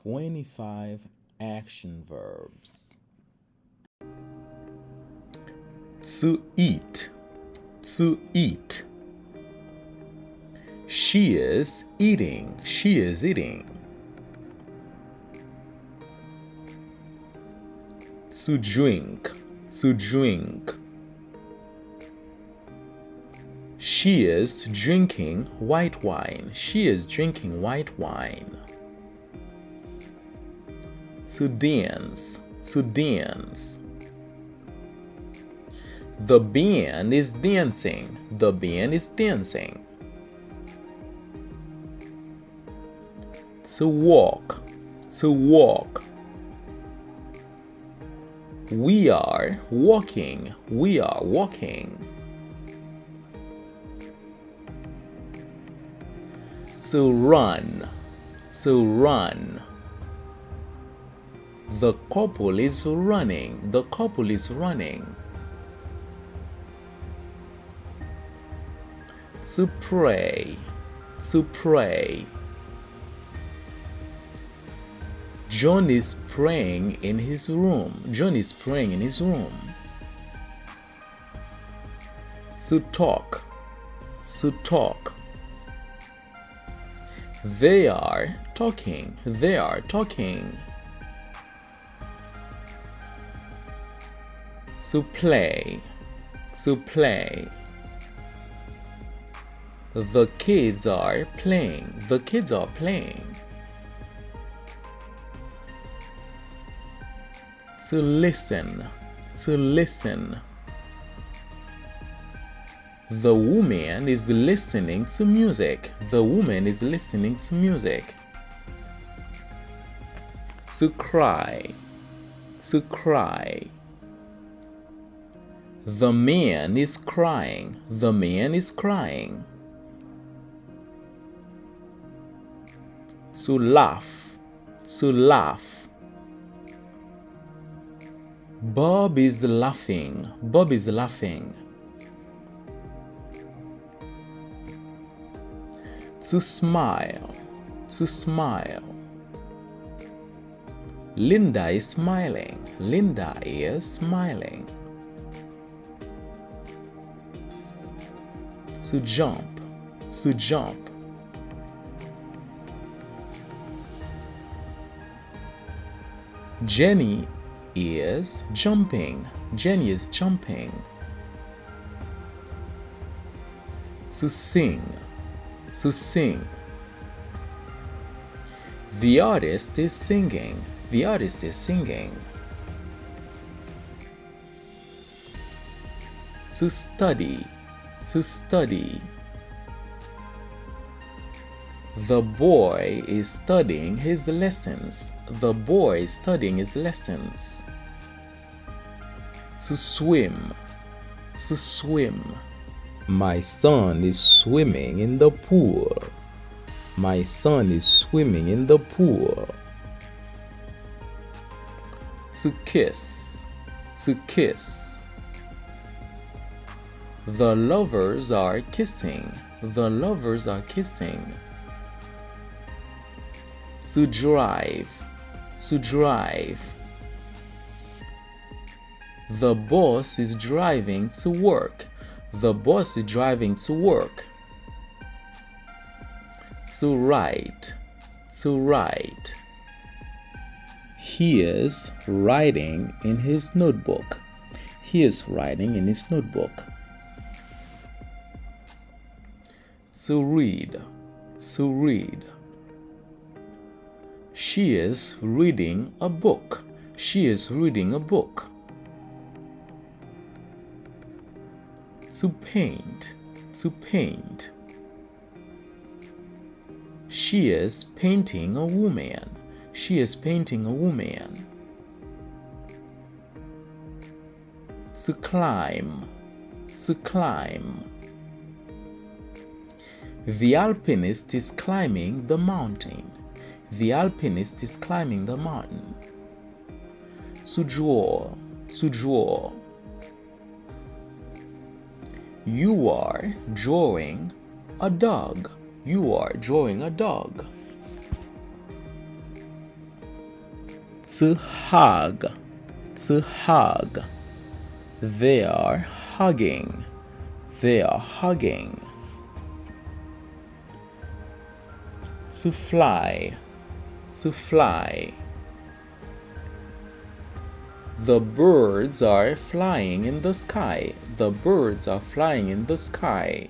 25 action verbs. To eat, to eat. She is eating, she is eating. To drink, to drink. She is drinking white wine, she is drinking white wine. To dance, to dance. The band is dancing, the band is dancing. To walk, to walk. We are walking, we are walking. To run, to run. The couple is running, the couple is running. To pray, to pray. John is praying in his room. John is praying in his room. To talk, to talk. They are talking, they are talking. To play, to play. The kids are playing, the kids are playing. To listen, to listen. The woman is listening to music, the woman is listening to music. To cry, to cry. The man is crying, the man is crying. To laugh, to laugh. Bob is laughing, Bob is laughing. To smile, to smile. Linda is smiling, Linda is smiling. To jump, to jump. Jenny is jumping, Jenny is jumping. To sing, to sing. The artist is singing, the artist is singing. To study, to study. The boy is studying his lessons, the boy is studying his lessons. To swim, to swim. My son is swimming in the pool. My son is swimming in the pool. To kiss, to kiss. The lovers are kissing, the lovers are kissing. To drive, to drive. The boss is driving to work, the boss is driving to work. To write, to write. He is writing in his notebook, he is writing in his notebook. To read, to read. She is reading a book, she is reading a book. To paint, to paint. She is painting a woman, she is painting a woman. To climb, to climb. The alpinist is climbing the mountain, the alpinist is climbing the mountain. To draw, to draw. You are drawing a dog, you are drawing a dog. To hug, to hug. They are hugging, they are hugging. To fly, to fly. The birds are flying in the sky. The birds are flying in the sky.